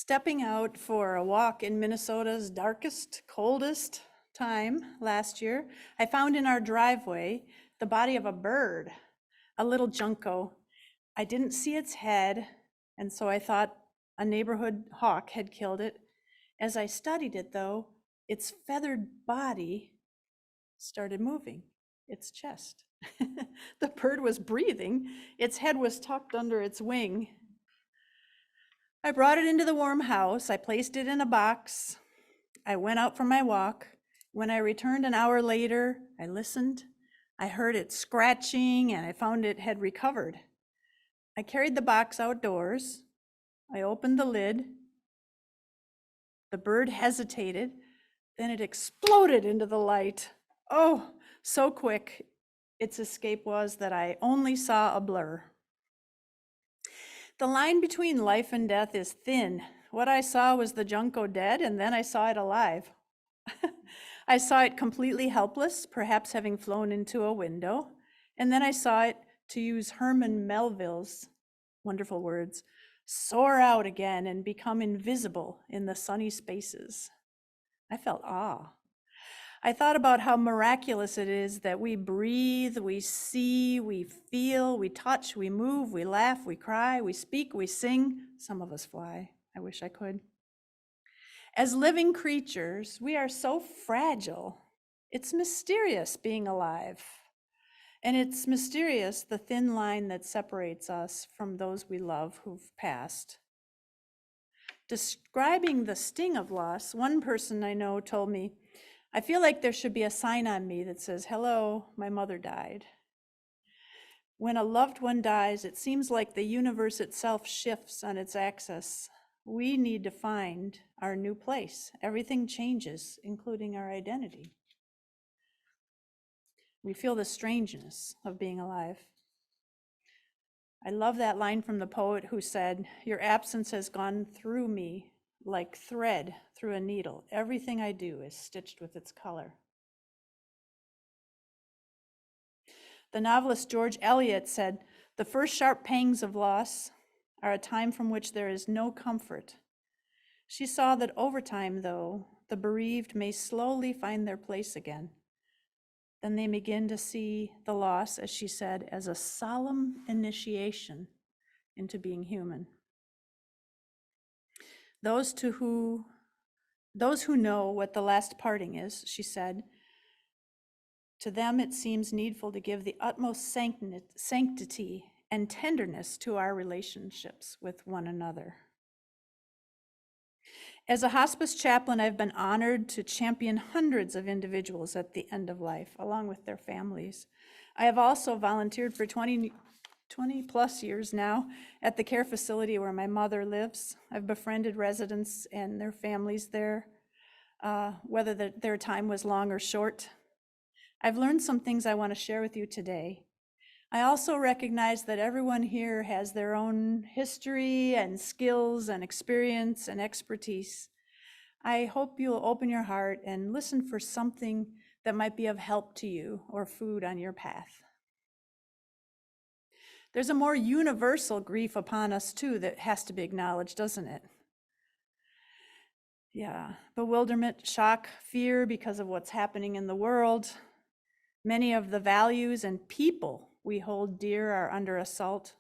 Stepping out for a walk in Minnesota's darkest, coldest time last year, I found in our driveway the body of a bird, a little junco. I didn't see its head, and so I thought a neighborhood hawk had killed it. As I studied it, though, its feathered body started moving, its chest. The bird was breathing, its head was tucked under its wing. I brought it into the warm house. I placed it in a box. I went out for my walk. When I returned an hour later, I listened. I heard it scratching and I found it had recovered. I carried the box outdoors. I opened the lid. The bird hesitated. Then it exploded into the light. Oh, so quick its escape was that I only saw a blur. The line between life and death is thin. What I saw was the junco dead, and then I saw it alive. I saw it completely helpless, perhaps having flown into a window. And then I saw it, to use Herman Melville's wonderful words, soar out again and become invisible in the sunny spaces. I felt awe. I thought about how miraculous it is that we breathe, we see, we feel, we touch, we move, we laugh, we cry, we speak, we sing. Some of us fly. I wish I could. As living creatures, we are so fragile. It's mysterious being alive. And it's mysterious the thin line that separates us from those we love who've passed. Describing the sting of loss, one person I know told me, I feel like there should be a sign on me that says, hello, my mother died. When a loved one dies, it seems like the universe itself shifts on its axis. We need to find our new place. Everything changes, including our identity. We feel the strangeness of being alive. I love that line from the poet who said, your absence has gone through me like thread through a needle. Everything I do is stitched with its color. The novelist George Eliot said, the first sharp pangs of loss are a time from which there is no comfort. She saw that over time, though, the bereaved may slowly find their place again. Then they begin to see the loss, as she said, as a solemn initiation into being human. Those who know what the last parting is, she said, to them it seems needful to give the utmost sanctity and tenderness to our relationships with one another. As a hospice chaplain, I've been honored to champion hundreds of individuals at the end of life, along with their families. I have also volunteered for 20 plus years now at the care facility where my mother lives. I've befriended residents and their families there, whether their time was long or short. I've learned some things I want to share with you today. I also recognize that everyone here has their own history and skills and experience and expertise. I hope you'll open your heart and listen for something that might be of help to you or food on your path. There's a more universal grief upon us too that has to be acknowledged, doesn't it? Yeah, bewilderment, shock, fear because of what's happening in the world. Many of the values and people we hold dear are under assault.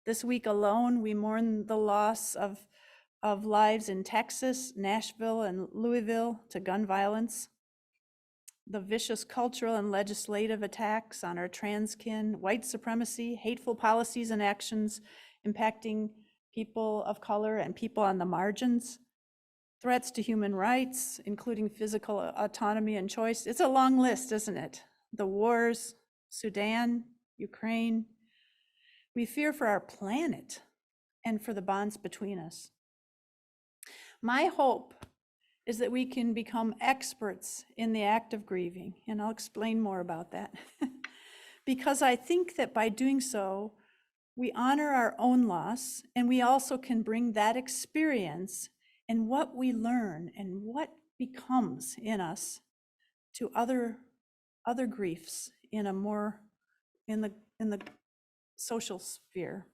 This week alone, we mourn the loss of lives in Texas, Nashville, and Louisville to gun violence. The vicious cultural and legislative attacks on our trans kin, white supremacy, hateful policies and actions impacting people of color and people on the margins, threats to human rights, including physical autonomy and choice. It's a long list, isn't it? The wars, Sudan, Ukraine. We fear for our planet and for the bonds between us. My hope is that we can become experts in the act of grieving, and I'll explain more about that. Because I think that by doing so, we honor our own loss, and we also can bring that experience and what we learn and what becomes in us to other griefs in the social sphere.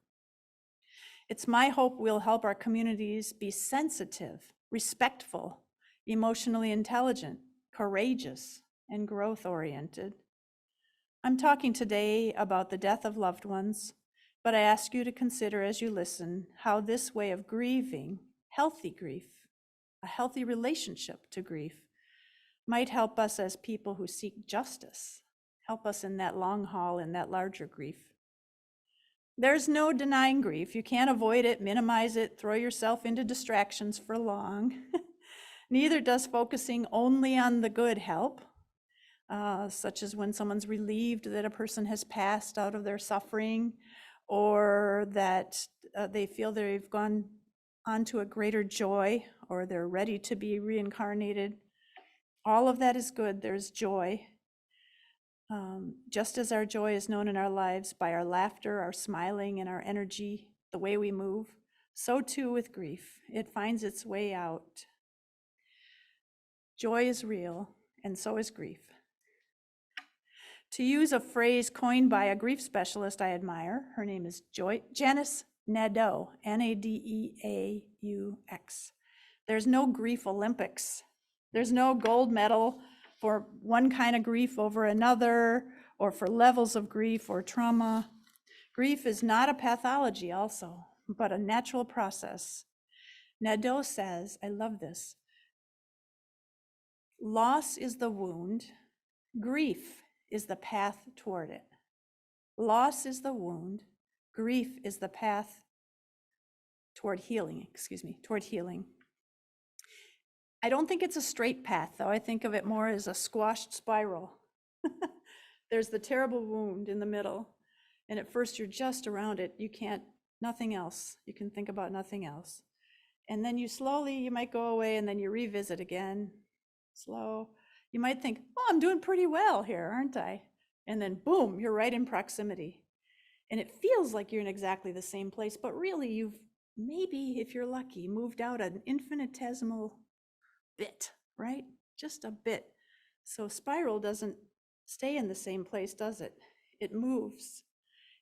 It's my hope we'll help our communities be sensitive, respectful, emotionally intelligent, courageous, and growth-oriented. I'm talking today about the death of loved ones, but I ask you to consider as you listen how this way of grieving, healthy grief, a healthy relationship to grief, might help us as people who seek justice, help us in that long haul, in that larger grief. There's no denying grief. You can't avoid it, minimize it, throw yourself into distractions for long. Neither does focusing only on the good help, such as when someone's relieved that a person has passed out of their suffering, or that they feel they've gone on to a greater joy, or they're ready to be reincarnated. All of that is good. There's joy. Just as our joy is known in our lives by our laughter, our smiling, and our energy, the way we move, so too with grief. It finds its way out. Joy is real, and so is grief. To use a phrase coined by a grief specialist I admire, her name is Janice Nadeau, Nadeaux. There's no grief Olympics. There's no gold medal for one kind of grief over another, or for levels of grief or trauma. Grief is not a pathology also, but a natural process. Nadeau says, I love this, loss is the wound, grief is the path toward it. Loss is the wound, grief is the path toward healing, toward healing. I don't think it's a straight path, though. I think of it more as a squashed spiral. There's the terrible wound in the middle, and at first you're just around it. You can't, nothing else. You can think about nothing else. And then you might go away, and then you revisit again, slow. You might think, oh, I'm doing pretty well here, aren't I? And then boom, you're right in proximity. And it feels like you're in exactly the same place, but really you've maybe, if you're lucky, moved out an infinitesimal bit, right? Just a bit. So spiral doesn't stay in the same place, does it? It moves.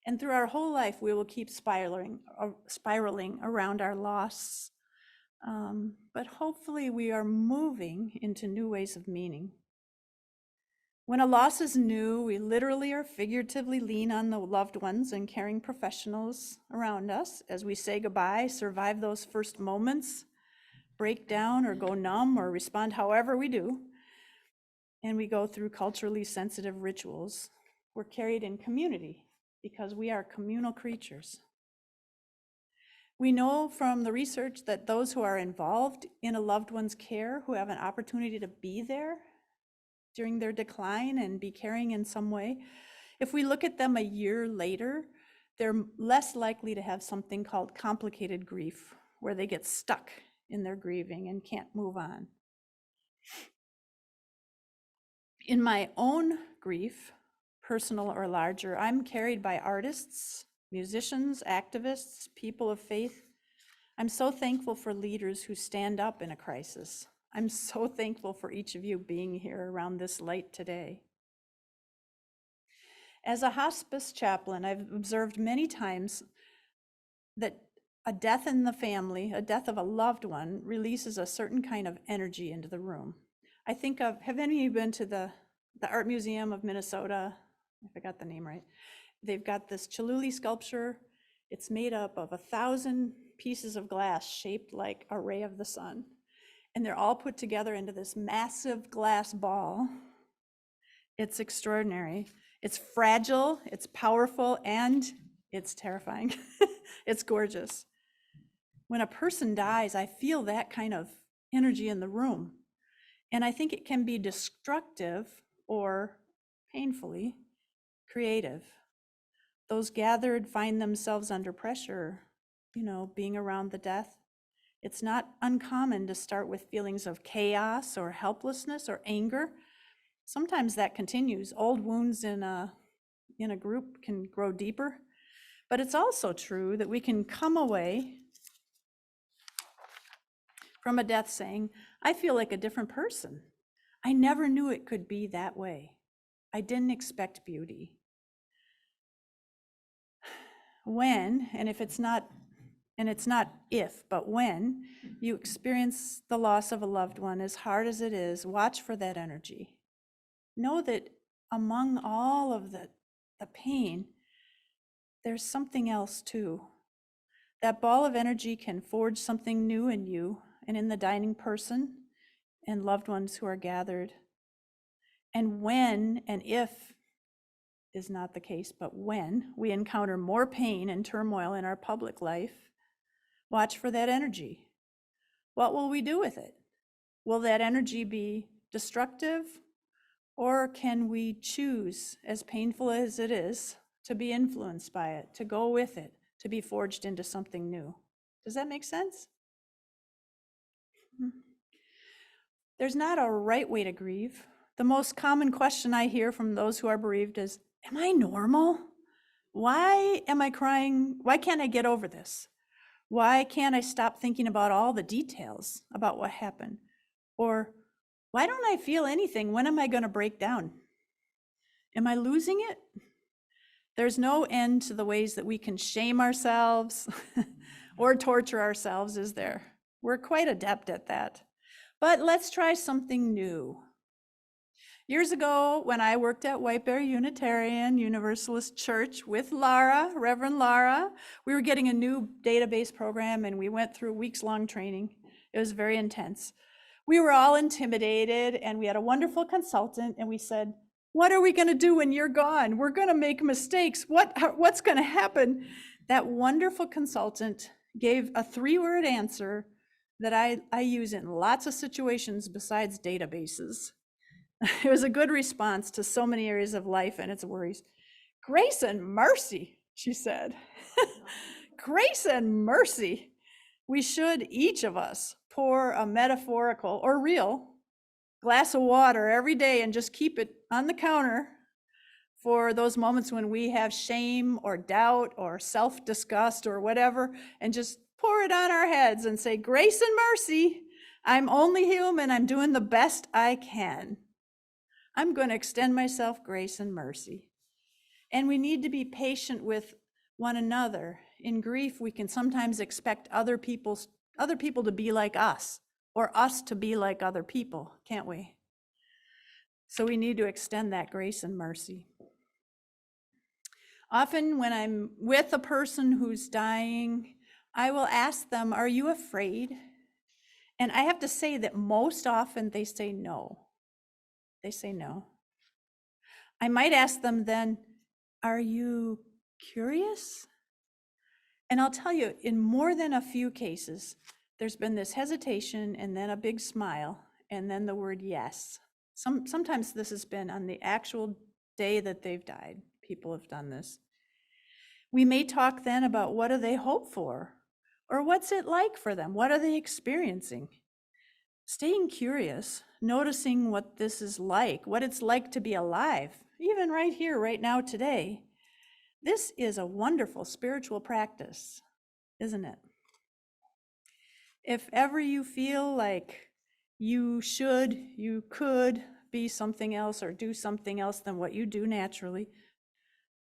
And through our whole life, we will keep spiraling around our loss. But hopefully we are moving into new ways of meaning. When a loss is new, we literally or figuratively lean on the loved ones and caring professionals around us as we say goodbye, survive those first moments, break down or go numb or respond however we do. And we go through culturally sensitive rituals. We're carried in community because we are communal creatures. We know from the research that those who are involved in a loved one's care, who have an opportunity to be there during their decline and be caring in some way, if we look at them a year later, they're less likely to have something called complicated grief, where they get stuck in their grieving and can't move on. In my own grief, personal or larger, I'm carried by artists, musicians, activists, people of faith. I'm so thankful for leaders who stand up in a crisis. I'm so thankful for each of you being here around this light today. As a hospice chaplain, I've observed many times that a death in the family, a death of a loved one, releases a certain kind of energy into the room. I think of, have any of you been to the Art Museum of Minnesota? If I got the name right. They've got this Chihuly sculpture. It's made up of 1,000 pieces of glass shaped like a ray of the sun. And they're all put together into this massive glass ball. It's extraordinary. It's fragile, it's powerful, and it's terrifying. It's gorgeous. When a person dies, I feel that kind of energy in the room. And I think it can be destructive or painfully creative. Those gathered find themselves under pressure, being around the death. It's not uncommon to start with feelings of chaos or helplessness or anger. Sometimes that continues. Old wounds in a group can grow deeper. But it's also true that we can come away from a death saying, I feel like a different person. I never knew it could be that way. I didn't expect beauty. When, and if it's not and it's not if, but when you experience the loss of a loved one, as hard as it is, watch for that energy. Know that among all of the pain, there's something else too. That ball of energy can forge something new in you and in the dying person and loved ones who are gathered. And when and if is not the case, but when we encounter more pain and turmoil in our public life, watch for that energy. What will we do with it? Will that energy be destructive, or can we choose, as painful as it is, to be influenced by it, to go with it, to be forged into something new? Does that make sense? There's not a right way to grieve. The most common question I hear from those who are bereaved is, am I normal? Why am I crying? Why can't I get over this? Why can't I stop thinking about all the details about what happened? Or why don't I feel anything? When am I going to break down? Am I losing it? There's no end to the ways that we can shame ourselves or torture ourselves, is there? We're quite adept at that. But let's try something new. Years ago, when I worked at White Bear Unitarian Universalist Church with Lara, Reverend Lara, we were getting a new database program and we went through weeks-long training. It was very intense. We were all intimidated and we had a wonderful consultant and we said, what are we going to do when you're gone? We're going to make mistakes. What's going to happen? That wonderful consultant gave a 3-word answer that I use in lots of situations besides databases. It was a good response to so many areas of life and its worries. Grace and mercy, she said. Grace and mercy. We should, each of us, pour a metaphorical or real glass of water every day and just keep it on the counter for those moments when we have shame or doubt or self-disgust or whatever, and just pour it on our heads and say, grace and mercy. I'm only human. I'm doing the best I can. I'm going to extend myself grace and mercy. And we need to be patient with one another. In grief, we can sometimes expect other people to be like us, or us to be like other people, can't we? So we need to extend that grace and mercy. Often when I'm with a person who's dying, I will ask them, are you afraid? And I have to say that most often they say no. They say no. I might ask them then, are you curious? And I'll tell you, in more than a few cases, there's been this hesitation and then a big smile and then the word yes. Sometimes this has been on the actual day that they've died. People have done this. We may talk then about what do they hope for, or what's it like for them? What are they experiencing? Staying curious, noticing what this is like, what it's like to be alive, even right here, right now, today. This is a wonderful spiritual practice, isn't it? If ever you feel like you could be something else or do something else than what you do naturally,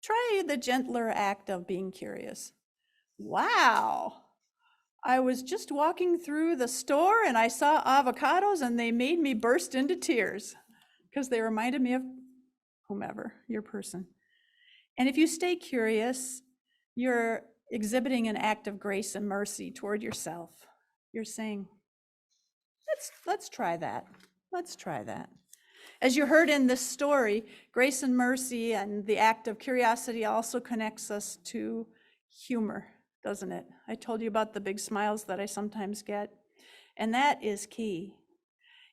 try the gentler act of being curious. Wow, I was just walking through the store and I saw avocados and they made me burst into tears because they reminded me of whomever, your person. And if you stay curious, you're exhibiting an act of grace and mercy toward yourself. You're saying, let's try that. Let's try that. As you heard in this story, grace and mercy and the act of curiosity also connects us to humor, doesn't it? I told you about the big smiles that I sometimes get, and that is key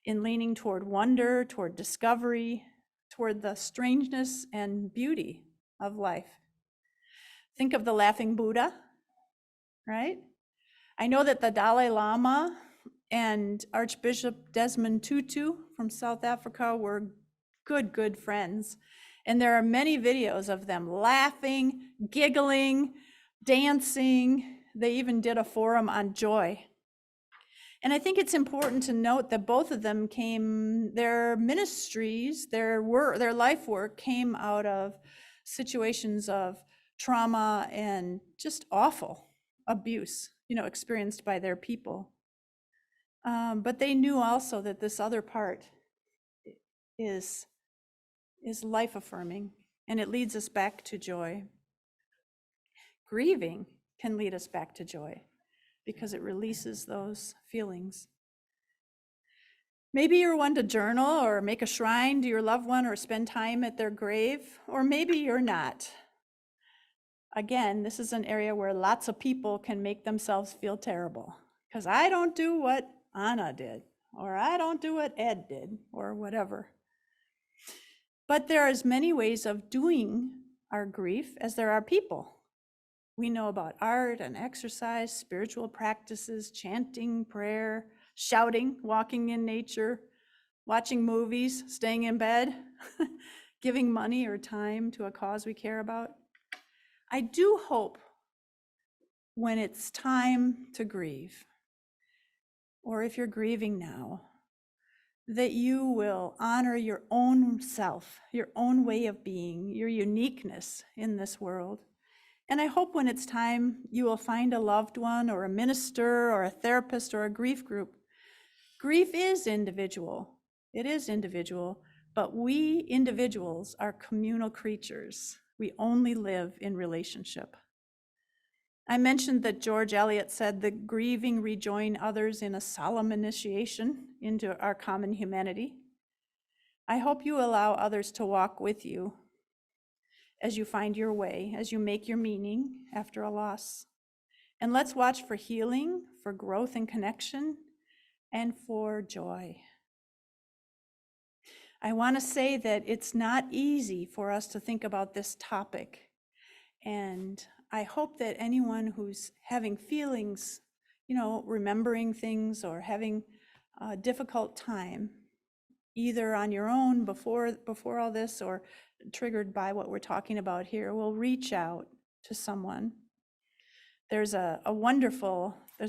in leaning toward wonder, toward discovery, toward the strangeness and beauty of life. Think of the laughing Buddha, right? I know that the Dalai Lama and Archbishop Desmond Tutu from South Africa were good friends. And there are many videos of them laughing, giggling, dancing. They even did a forum on joy. And I think it's important to note that both of them their ministries, their life work came out of situations of trauma and just awful abuse, experienced by their people. But they knew also that this other part is life affirming, and it leads us back to joy. Grieving can lead us back to joy because it releases those feelings. Maybe you're one to journal or make a shrine to your loved one or spend time at their grave, or maybe you're not. Again, this is an area where lots of people can make themselves feel terrible because I don't do what Anna did, or I don't do what Ed did, or whatever. But there are as many ways of doing our grief as there are people. We know about art and exercise, spiritual practices, chanting, prayer, shouting, walking in nature, watching movies, staying in bed, giving money or time to a cause we care about. I do hope when it's time to grieve, or if you're grieving now, that you will honor your own self, your own way of being, your uniqueness in this world. And I hope when it's time, you will find a loved one or a minister or a therapist or a grief group. Grief is individual. It is individual, but we individuals are communal creatures. We only live in relationship. I mentioned that George Eliot said the grieving rejoin others in a solemn initiation into our common humanity. I hope you allow others to walk with you as you find your way, as you make your meaning after a loss. And let's watch for healing, for growth and connection, and for joy. I want to say that it's not easy for us to think about this topic. And I hope that anyone who's having feelings, remembering things or having a difficult time, either on your own before all this or triggered by what we're talking about here, will reach out to someone. There's a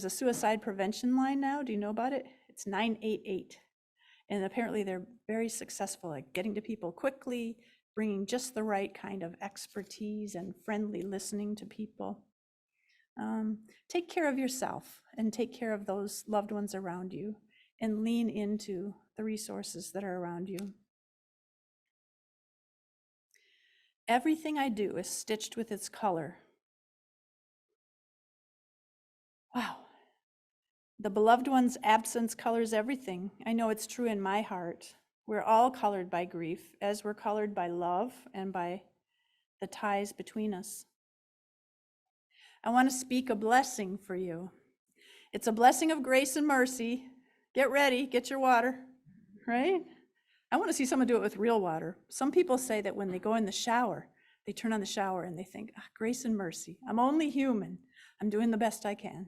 suicide prevention line now. Do you know about it? It's 988. And apparently they're very successful at getting to people quickly, bringing just the right kind of expertise and friendly listening to people. Take care of yourself and take care of those loved ones around you and lean into the resources that are around you. Everything I do is stitched with its color. Wow. The beloved one's absence colors everything. I know it's true in my heart. We're all colored by grief, as we're colored by love and by the ties between us. I want to speak a blessing for you. It's a blessing of grace and mercy. Get ready, get your water, right? I want to see someone do it with real water. Some people say that when they go in the shower, they turn on the shower and they think, grace and mercy. I'm only human. I'm doing the best I can.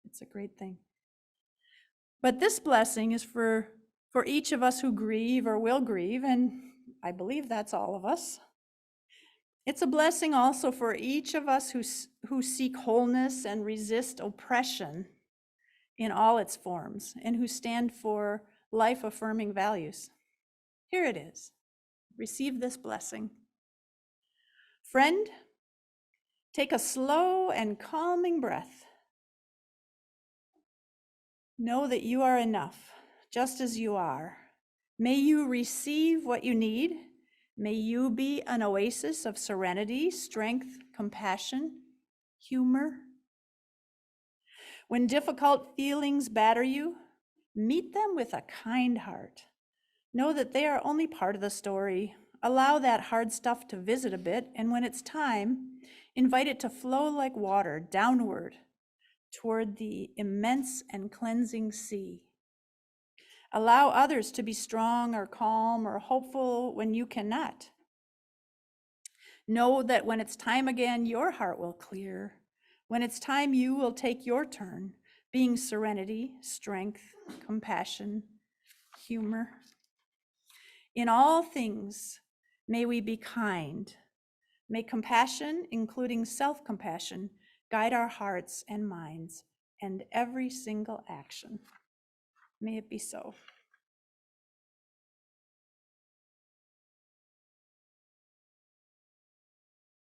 It's a great thing. But this blessing is for each of us who grieve or will grieve, and I believe that's all of us. It's a blessing also for each of us who seek wholeness and resist oppression in all its forms, and who stand for life-affirming values. Here it is. Receive this blessing. Friend, take a slow and calming breath. Know that you are enough, just as you are. May you receive what you need. May you be an oasis of serenity, strength, compassion, humor. When difficult feelings batter you, meet them with a kind heart. Know that they are only part of the story. Allow that hard stuff to visit a bit, and when it's time, invite it to flow like water downward toward the immense and cleansing sea. Allow others to be strong or calm or hopeful when you cannot. Know that when it's time again, your heart will clear. When it's time, you will take your turn, being serenity, strength, compassion, humor. In all things, may we be kind. May compassion, including self-compassion, guide our hearts and minds and every single action. May it be so.